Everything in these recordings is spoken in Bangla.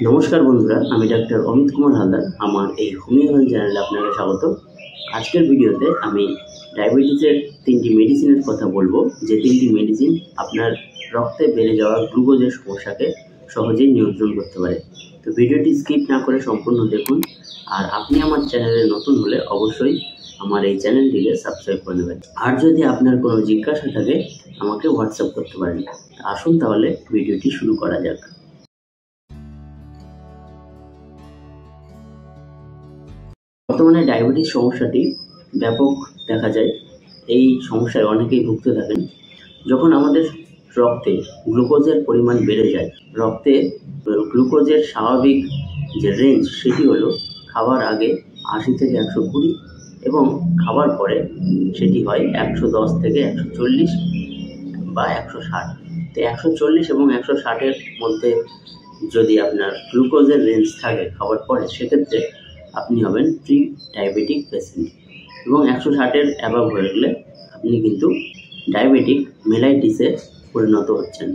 নমস্কার বন্ধুরা, আমি ডাক্তার অমিত কুমার হালদার। আমার এই হোমিও হেলথ চ্যানেলে আপনাকে স্বাগত। আজকের ভিডিওতে আমি ডায়াবেটিসের 3টি মেডিসিনের কথা বলবো, যে 3টি মেডিসিন আপনার রক্তে বেড়ে যাওয়া গ্লুকোজের সমস্যাকে সহজেই নিয়ন্ত্রণ করতে পারে। তো ভিডিওটি স্কিপ না করে সম্পূর্ণ দেখুন। আর আপনি আমার চ্যানেলে নতুন হলে অবশ্যই আমার এই চ্যানেলটিকে সাবস্ক্রাইব করে নেবেন। আর যদি আপনার কোনো জিজ্ঞাসা থাকে আমাকে হোয়াটসঅ্যাপ করতে পারেন। আসুন তাহলে ভিডিওটি শুরু করা যাক। বর্তমানে ডায়াবেটিস সমস্যাটি ব্যাপক দেখা যায়। এই সমস্যায় অনেকেই ভুগতে থাকেন। যখন আমাদের রক্তে গ্লুকোজের পরিমাণ বেড়ে যায়, রক্তে গ্লুকোজের স্বাভাবিক যে রেঞ্জ সেটি হলো খাবার আগে 80 থেকে 120 এবং খাবার পরে সেটি হয় 110 থেকে 140 বা 160। তো 140 এবং 160-এর মধ্যে যদি আপনার গ্লুকোজের রেঞ্জ থাকে খাবার পরে, সেক্ষেত্রে আপনি হবেন প্রি ডায়াবেটিক পেশেন্ট। এবং 160-এর অ্যাবাভ হয়ে গেলে আপনি কিন্তু ডায়াবেটিক মেলাইটিসে পরিণত হচ্ছেন,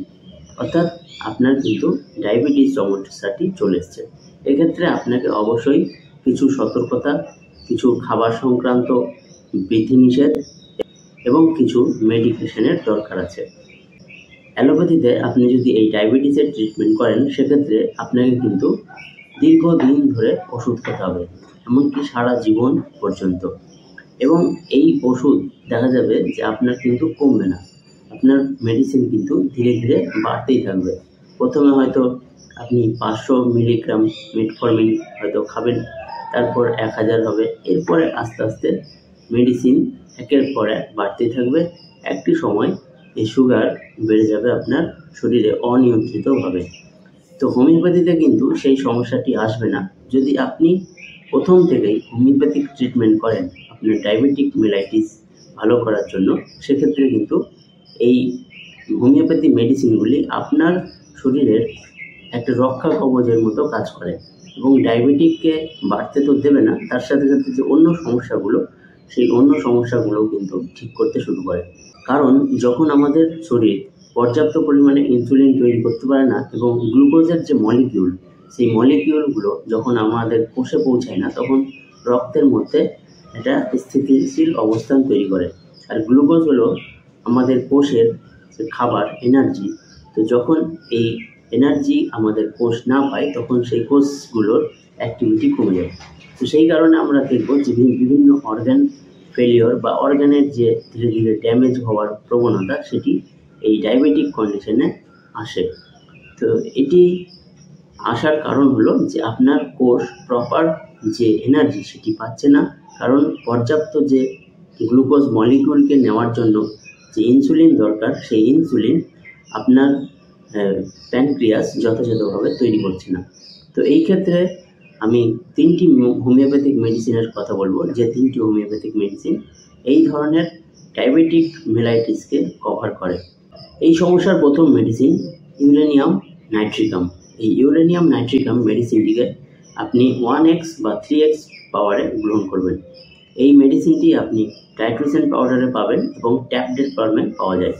অর্থাৎ আপনার কিন্তু ডায়াবেটিস সমস্যাটি চলে এসছে। এক্ষেত্রে আপনাকে অবশ্যই কিছু সতর্কতা, কিছু খাবার সংক্রান্ত বিধিনিষেধ এবং কিছু মেডিকেশনের দরকার আছে। অ্যালোপ্যাথিতে আপনি যদি এই ডায়াবেটিসের ট্রিটমেন্ট করেন, সেক্ষেত্রে আপনাকে কিন্তু দীর্ঘদিন ধরে ওষুধ খেতে হবে, এমনকি সারা জীবন পর্যন্ত। এবং এই ওষুধ দেখা যাবে যে আপনার কিন্তু কমবে না, আপনার মেডিসিন কিন্তু ধীরে ধীরে বাড়তেই থাকবে। প্রথমে হয়তো আপনি 500 মিলিগ্রাম মেটফরমিন হয়তো খাবেন, তারপর 1000 হবে, এরপরে আস্তে আস্তে মেডিসিন একের পর এক বাড়তেই থাকবে। একটি সময় এই সুগার বেড়ে যাবে আপনার শরীরে অনিয়ন্ত্রিতভাবে। তো হোমিওপ্যাথিতে কিন্তু সেই সমস্যাটি আসবে না যদি আপনি প্রথম থেকেই হোমিওপ্যাথিক ট্রিটমেন্ট করেন আপনার ডায়াবেটিক মেলাইটিস ভালো করার জন্য। সেক্ষেত্রে কিন্তু এই হোমিওপ্যাথি মেডিসিনগুলি আপনার শরীরের একটা রক্ষা কবচের মতো কাজ করে এবং ডায়াবেটিককে বাড়তে তো দেবে না, তার সাথে সাথে যে অন্য সমস্যাগুলো, সেই অন্য সমস্যাগুলোও কিন্তু ঠিক করতে শুরু করে। কারণ যখন আমাদের শরীর পর্যাপ্ত পরিমাণে ইনসুলিন তৈরি করতে পারে না এবং গ্লুকোজের যে মলিকিউল, সেই মলিকিউলগুলো যখন আমাদের কোষে পৌঁছায় না, তখন রক্তের মধ্যে একটা স্থিতিশীল অবস্থান তৈরি করে। আর গ্লুকোজ হলো আমাদের কোষের যে খাবার, এনার্জি। তো যখন এই এনার্জি আমাদের কোষ না পায়, তখন সেই কোষগুলোর অ্যাক্টিভিটি কমে যায়। তো সেই কারণে আমরা দেখব যে বিভিন্ন অর্গান ফেলিওর বা অর্গানের যে ধীরে ধীরে ড্যামেজ হওয়ার প্রবণতা, সেটি এই ডায়াবেটিক কন্ডিশনে আসে। তো এটি আসার কারণ হলো যে আপনার কোষ প্রপার যে এনার্জি সেটি পাচ্ছে না, কারণ পর্যাপ্ত যে গ্লুকোজ মলিকিউলকে নেওয়ার জন্য যে ইনসুলিন দরকার, সেই ইনসুলিন আপনার প্যানক্রিয়াস যথাযথভাবে তৈরি করছে না। তো এই ক্ষেত্রে আমি 3টি হোমিওপ্যাথিক মেডিসিনের কথা বলবো, যে 3টি হোমিওপ্যাথিক মেডিসিন এই ধরনের ডায়াবেটিক মেলাইটিসকে কভার করে। এই সমস্যার প্রথম মেডিসিন ইউরেনিয়াম নাইট্রিকাম। এই ইউরেনিয়াম নাইট্রিকাম মেডিসিনটিকে আপনি 1x বা 3x পাওয়ারে গ্রহণ করবেন। এই মেডিসিনটি আপনি টাইট্রোসেন পাউডারে পাবেন এবং ট্যাবলেট ফর্মে পাওয়া যায়।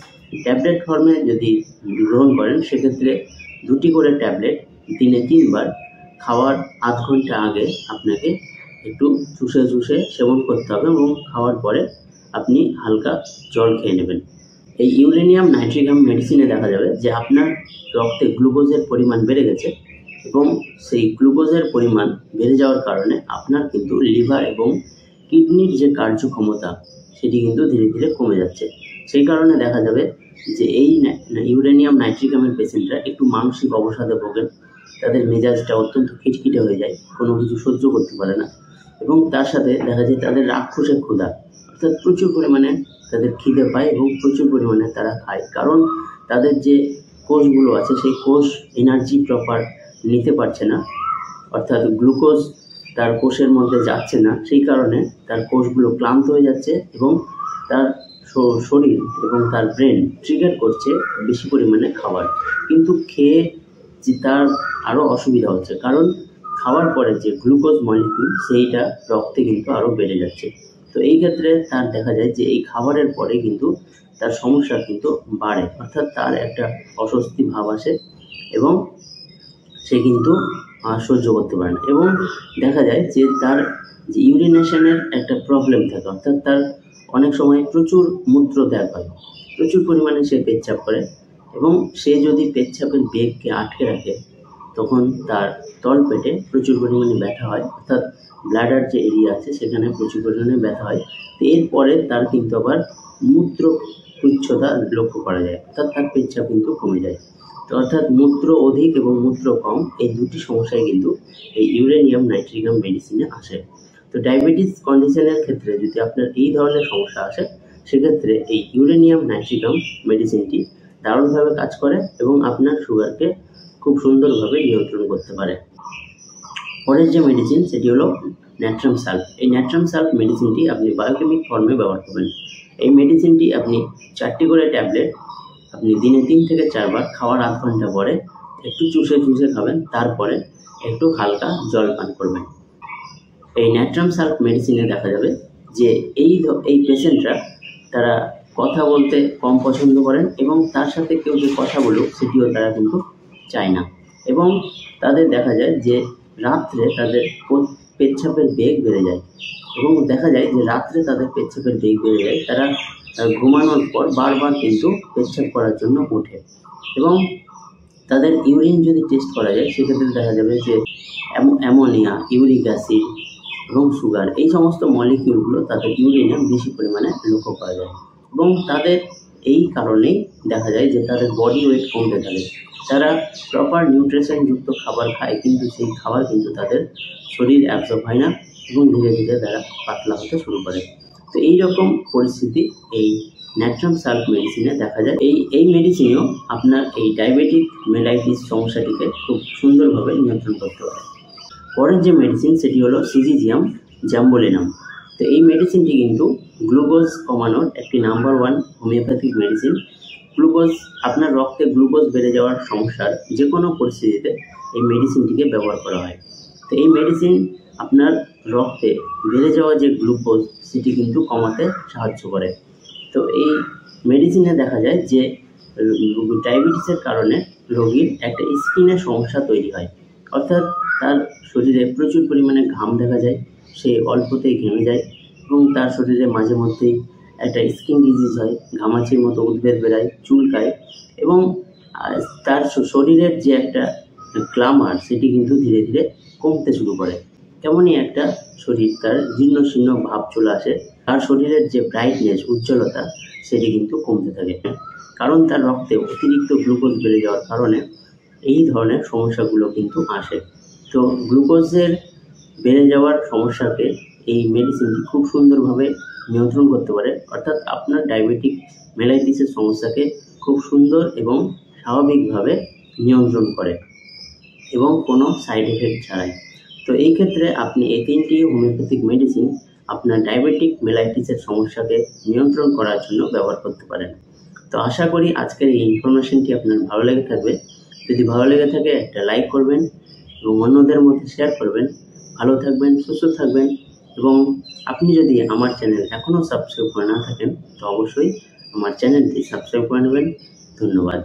ট্যাবলেট ফর্মে যদি গ্রহণ করেন, সেক্ষেত্রে 2টি করে ট্যাবলেট দিনে 3 বার খাওয়ার আধ ঘন্টা আগে আপনাকে একটু চুষে চুষে সেবন করতে হবে এবং খাওয়ার পরে আপনি হালকা জল খেয়ে নেবেন। এই ইউরেনিয়াম নাইট্রিকাম মেডিসিনে দেখা যাবে যে আপনার রক্তে গ্লুকোজের পরিমাণ বেড়ে গেছে এবং সেই গ্লুকোজের পরিমাণ বেড়ে যাওয়ার কারণে আপনার কিন্তু লিভার এবং কিডনির যে কার্যক্ষমতা, সেটি কিন্তু ধীরে ধীরে কমে যাচ্ছে। সেই কারণে দেখা যাবে যে এই ইউরেনিয়াম নাইট্রিকামের পেশেন্টরা একটু মানসিক অবসাদে ভোগেন, তাদের মেজাজটা অত্যন্ত খিটখিটে হয়ে যায়, কোনো কিছু সহ্য করতে পারে না এবং তার সাথে দেখা যায় তাদের রাক্ষসে ক্ষুধা, অর্থাৎ প্রচুর পরিমাণে তাদের খিদে পায় এবং প্রচুর পরিমাণে তারা খায়। কারণ তাদের যে কোষগুলো আছে, সেই কোষ এনার্জি প্রপার নিতে পারছে না, অর্থাৎ গ্লুকোজ তার কোষের মধ্যে যাচ্ছে না। সেই কারণে তার কোষগুলো ক্লান্ত হয়ে যাচ্ছে এবং তার শরীর এবং তার ব্রেন ট্রিগার করছে বেশি পরিমাণে খাবার, কিন্তু খেয়ে যে তার আরও অসুবিধা হচ্ছে, কারণ খাওয়ার পরে যে গ্লুকোজ মলিকিউল সেইটা রক্তে কিন্তু আরও বেড়ে যাচ্ছে। তো এই ক্ষেত্রে তার দেখা যায় যে এই খাবারের পরে কিন্তু তার সমস্যা কিন্তু বাড়ে, অর্থাৎ তার একটা অস্বস্তি ভাব আসে এবং সে কিন্তু সহ্য করতে পারে না, এবং দেখা যায় যে তার যে ইউরিনেশনের একটা প্রবলেম থাকে, অর্থাৎ তার অনেক সময় প্রচুর মূত্র ত্যাগ হয়, প্রচুর পরিমাণে সে পেচ্ছাপ করে, এবং সে যদি পেচ্ছাপের বেগকে আটকে রাখে তখন তার তলপেটে প্রচুর পরিমাণে ব্যথা হয়, অর্থাৎ ব্লাডার যে এরিয়া আছে সেখানে প্রচুর পরিমাণে ব্যথা হয়। তো এরপরে তার কিন্তু আবার মূত্র পুচ্ছতা লক্ষ্য করা যায়, অর্থাৎ তার পেচ্ছাপ কিন্তু কমে যায়। তো অর্থাৎ মূত্র অধিক এবং মূত্র কম, এই দুটি সমস্যায় কিন্তু এই ইউরেনিয়াম নাইট্রিকাম মেডিসিনে আসে। তো ডায়াবেটিস কন্ডিশনের ক্ষেত্রে যদি আপনার এই ধরনের সমস্যা আসে, সেক্ষেত্রে এই ইউরেনিয়াম নাইট্রিকাম মেডিসিনটি দারুণভাবে কাজ করে এবং আপনার সুগারকে খুব সুন্দরভাবে নিয়ন্ত্রণ করতে পারে। পরের যে মেডিসিন সেটি হলো ন্যাট্রাম সাল্ফ। এই ন্যাট্রাম সাল্ফ মেডিসিনটি আপনি বায়োকেমিক ফর্মে ব্যবহার করবেন। এই মেডিসিনটি আপনি 4টি করে ট্যাবলেট আপনি দিনে 3 থেকে 4 বার খাওয়ার আধ ঘন্টা পরে একটু চুষে চুষে খাবেন, তারপরে একটু হালকা জল পান করবেন। এই ন্যাট্রাম সাল্ফ মেডিসিনে দেখা যাবে যে এই পেশেন্টরা তারা কথা বলতে কম পছন্দ করেন, এবং তার সাথে কেউ যে কথা বলুক সেটিও তারা কিন্তু চায় না, এবং তাদের দেখা যায় যে রাত্রে তাদের পেচ্ছাপের বেগ বেড়ে যায়, এবং দেখা যায় যে রাত্রে তাদের পেচ্ছাপের বেগ বেড়ে যায়, তারা ঘুমানোর পর বারবার কিন্তু পেচ্ছাপ করার জন্য ওঠে, এবং তাদের ইউরিন যদি টেস্ট করা যায় সেক্ষেত্রে দেখা যাবে যে অ্যামোনিয়া, ইউরিক অ্যাসিড এবং সুগার, এই সমস্ত মলিকিউলগুলো তাদের ইউরিনে বেশি পরিমাণে লক্ষ্য করা যায়, এবং তাদের এই কারণেই দেখা যায় যে তাদের বডি ওয়েট কমতে থাকে। তারা প্রপার নিউট্রিশনযুক্ত খাবার খায়, কিন্তু সেই খাবার কিন্তু তাদের শরীর অ্যাবজর্ব হয় না, এবং ধীরে ধীরে তারা পাতলা হতে শুরু করে। তো এইরকম পরিস্থিতি এই ন্যাট্রাম সাল্ফ মেডিসিনে দেখা যায়। এই মেডিসিনও আপনার এই ডায়াবেটিক মেলাইটিস সমস্যাটিকে খুব সুন্দরভাবে নিয়ন্ত্রণ করতে পারে। পরের যে মেডিসিন সেটি হলো সিজিজিয়াম জাম্বোলিনাম। তো এই মেডিসিনটি কিন্তু গ্লুকোজ কমানোর একটি নাম্বার 1 হোমিওপ্যাথিক মেডিসিন। আপনার রক্তে গ্লুকোজ বেড়ে যাওয়ার সমস্যার যে কোনো পরিস্থিতিতে এই মেডিসিনটিকে ব্যবহার করা হয়। তো এই মেডিসিন আপনার রক্তে বেড়ে যাওয়া যে গ্লুকোজ সেটি কিন্তু কমাতে সাহায্য করে। তো এই মেডিসিনে দেখা যায় যে ডায়াবেটিসের কারণে রোগীর একটা স্কিনের সমস্যা তৈরি হয়, অর্থাৎ তার শরীরে প্রচুর পরিমাণে ঘাম দেখা যায়, সে অল্পতেই ঘেমে যায়, এবং তার শরীরে মাঝে মধ্যেই একটা স্কিন ডিজিজ হয়, ঘামাচির মতো উদ্বেগ বেরায়, চুলকায়, এবং তার শরীরের যে একটা গ্ল্যামার সেটি কিন্তু ধীরে ধীরে কমতে শুরু করে। কেমনই একটা শরীর তার জীর্ণ শীর্ণ ভাব চলে আসে, তার শরীরের যে ব্রাইটনেস, উজ্জ্বলতা সেটি কিন্তু কমতে থাকে, কারণ তার রক্তে অতিরিক্ত গ্লুকোজ বেড়ে যাওয়ার কারণে এই ধরনের সমস্যাগুলো কিন্তু আসে। তো গ্লুকোজের বেড়ে যাওয়ার সমস্যাকে এই মেডিসিনটি খুব সুন্দরভাবে নিয়ন্ত্রণ করতে পারে, অর্থাৎ আপনার ডায়াবেটিক মেলাইটিসের সমস্যাকে খুব সুন্দর এবং স্বাভাবিকভাবে নিয়ন্ত্রণ করে, এবং কোনো সাইড এফেক্ট ছাড়াই। তো এই ক্ষেত্রে আপনি এই 3টি হোমিওপ্যাথিক মেডিসিন আপনার ডায়াবেটিক মেলাইটিসের সমস্যাকে নিয়ন্ত্রণ করার জন্য ব্যবহার করতে পারেন। তো আশা করি আজকের এই ইনফরমেশনটি আপনার ভালো লেগে থাকবে। যদি ভালো লেগে থাকে একটা লাইক করবেন এবং অন্যদের মধ্যে শেয়ার করবেন। ভালো থাকবেন, সুস্থ থাকবেন, এবং আপনি যদি আমার চ্যানেল এখনও সাবস্ক্রাইব করে না থাকেন তো অবশ্যই আমার চ্যানেলটি সাবস্ক্রাইব করে নেবেন। ধন্যবাদ।